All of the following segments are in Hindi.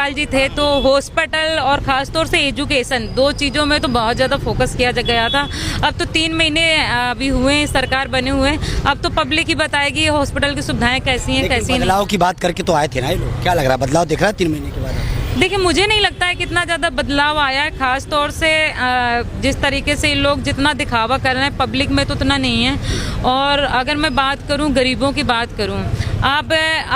केजरीवाल जी थे तो हॉस्पिटल और खासतौर से एजुकेशन, दो चीज़ों में तो बहुत ज़्यादा फोकस किया गया था। अब तो 3 महीने अभी हुए हैं सरकार बने हुए हैं, अब तो पब्लिक ही बताएगी हॉस्पिटल की सुविधाएं कैसी हैं कैसी नहीं। बदलाव की बात करके तो आए थे ना ये लोग, क्या लग रहा है बदलाव दिख रहा है 3 महीने के बाद? देखिए, मुझे नहीं लगता है कितना ज़्यादा बदलाव आया है, खास तौर से जिस तरीके से ये लोग जितना दिखावा कर रहे हैं पब्लिक में तो उतना नहीं है। और अगर मैं बात करूं गरीबों की बात करूं, अब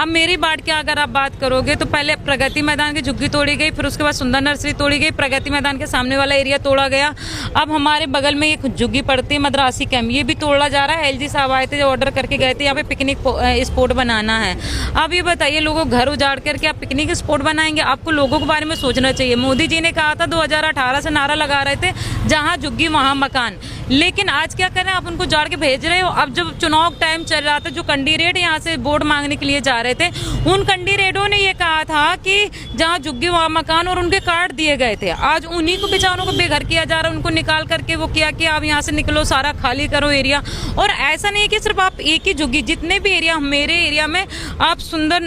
मेरी बात की अगर आप बात करोगे तो पहले प्रगति मैदान की झुग्गी तोड़ी गई, फिर उसके बाद सुंदर नर्सरी तोड़ी गई, प्रगति मैदान के सामने वाला एरिया तोड़ा गया। अब हमारे बगल में एक झुग्गी पड़ती है मद्रासी कैंप, ये भी तोड़ा जा रहा है। LG साहब आए थे जो ऑर्डर करके गए थे यहाँ पे पिकनिक स्पॉट बनाना है। अब ये बताइए, लोगों को घर उजाड़ करके आप पिकनिक स्पॉट बनाएंगे? आपको लोगों के बारे में सोचना चाहिए। मोदी जी ने कहा था 2018 से नारा लगा रहे थे जहां झुग्गी वहां मकान, लेकिन आज क्या कर रहे हैं आप उनको जाड़ के भेज रहे हो। अब जब चुनाव टाइम चल रहा था, जो कैंडिडेट यहाँ से वोट मांगने के लिए जा रहे थे उन कैंडिडेटों ने ये कहा था कि जहाँ झुग्गी वहाँ मकान, और उनके कार्ड दिए गए थे। आज उन्हीं को बेचारों को बेघर किया जा रहा है, उनको निकाल करके वो किया कि आप यहाँ से निकलो, सारा खाली करो एरिया। और ऐसा नहीं है कि सिर्फ आप एक ही झुग्गी, जितने भी एरिया मेरे एरिया में आप सुंदर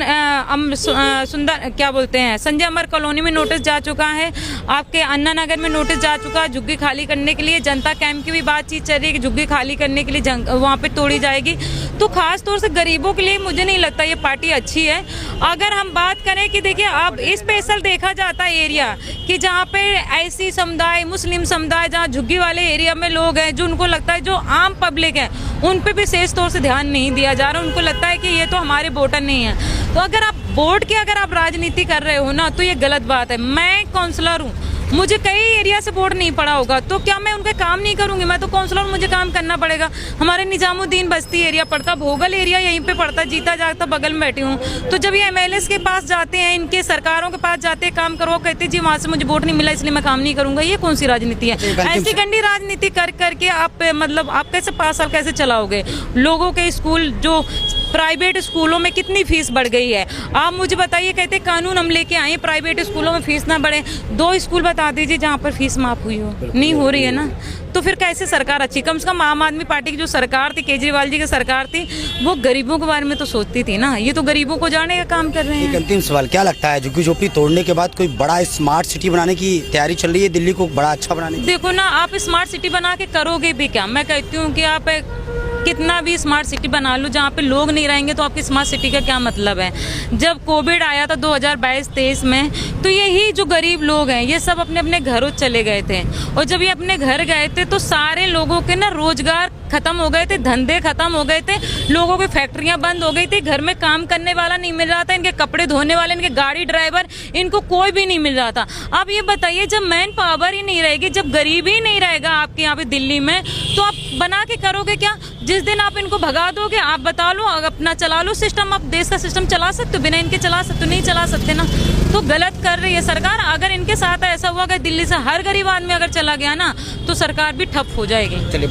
क्या बोलते हैं संजय अमर कॉलोनी में नोटिस जा चुका है, आपके अन्ना नगर में नोटिस जा चुका है झुग्गी खाली करने के लिए। जनता कैंप की भी बातचीत चल रही है कि झुग्गी खाली करने के लिए वहाँ पे तोड़ी जाएगी। तो खास तौर से गरीबों के लिए मुझे नहीं लगता ये पार्टी अच्छी है। अगर हम बात करें कि देखिए अब स्पेशल देखा जाता है एरिया कि जहाँ पे ऐसी समुदाय, मुस्लिम समुदाय, जहाँ झुग्गी वाले एरिया में लोग हैं जो उनको लगता है जो आम पब्लिक है उन पे विशेष तौर से ध्यान नहीं दिया जा रहा। उनको लगता है कि ये तो हमारे वोटर नहीं है। तो अगर आप वोट की अगर आप राजनीति कर रहे हो ना तो ये गलत बात है। मैं काउंसलर हूँ, मुझे कई एरिया से वोट नहीं पड़ा होगा तो क्या मैं उनके काम नहीं करूंगी? मैं तो काउंसलर, मुझे काम करना पड़ेगा। हमारे निजामुद्दीन बस्ती एरिया पड़ता, भोगल एरिया यहीं पे पड़ता, जीता जागता बगल में बैठी हूँ। तो जब ये MLAs के पास जाते हैं, इनके सरकारों के पास जाते हैं काम करो, कहते जी वहाँ से मुझे वोट नहीं मिला इसलिए मैं काम नहीं करूंगा। ये कौन सी राजनीति है? ऐसी गंदी राजनीति कर करके आप मतलब आप कैसे 5 साल कैसे चलाओगे? लोगों के स्कूल, जो प्राइवेट स्कूलों में कितनी फीस बढ़ गई है आप मुझे बताइए। कहते कानून हम लेके आए प्राइवेट स्कूलों में फीस ना बढ़े। 2 स्कूल बता दीजिए जहाँ पर फीस माफ हुई हो, नहीं हो रही है ना। तो फिर कैसे सरकार अच्छी? कम से कम आम आदमी पार्टी की जो सरकार थी, केजरीवाल जी की सरकार थी, वो गरीबों के बारे में तो सोचती थी ना। ये तो गरीबों को जाने का काम कर रहे हैं। एक अंतिम सवाल, क्या लगता है झुग्गी झोपड़ी तोड़ने के बाद कोई बड़ा स्मार्ट सिटी बनाने की तैयारी चल रही है दिल्ली को बड़ा अच्छा बनाने की? देखो ना, आप स्मार्ट सिटी बना के करोगे भी क्या? मैं कहती हूँ कि आप कितना भी स्मार्ट सिटी बना लो, जहाँ पे लोग नहीं रहेंगे तो आपकी स्मार्ट सिटी का क्या मतलब है? जब कोविड आया था 2022-23 में, तो यही जो गरीब लोग हैं ये सब अपने अपने घरों चले गए थे। और जब ये अपने घर गए थे तो सारे लोगों के ना रोजगार खत्म हो गए थे, धंधे खत्म हो गए थे, लोगों की फैक्ट्रियां बंद हो गई थी, घर में काम करने वाला नहीं मिल रहा था, इनके कपड़े धोने वाले, इनके गाड़ी ड्राइवर, इनको कोई भी नहीं मिल रहा था। अब ये बताइए, जब मैन पावर ही नहीं रहेगी, जब गरीब ही नहीं रहेगा आपके यहाँ पे दिल्ली में, तो आप बना के करोगे क्या? जिस दिन आप इनको भगा दोगे, आप बता लो, अपना चला लो सिस्टम। आप देश का सिस्टम चला सकते हो, बिना इनके चला सकते हो? नहीं चला सकते ना। तो गलत कर रही है सरकार। अगर इनके साथ ऐसा हुआ कि दिल्ली से हर गरीब आदमी अगर चला गया ना तो सरकार भी ठप हो जाएगी। चलिए,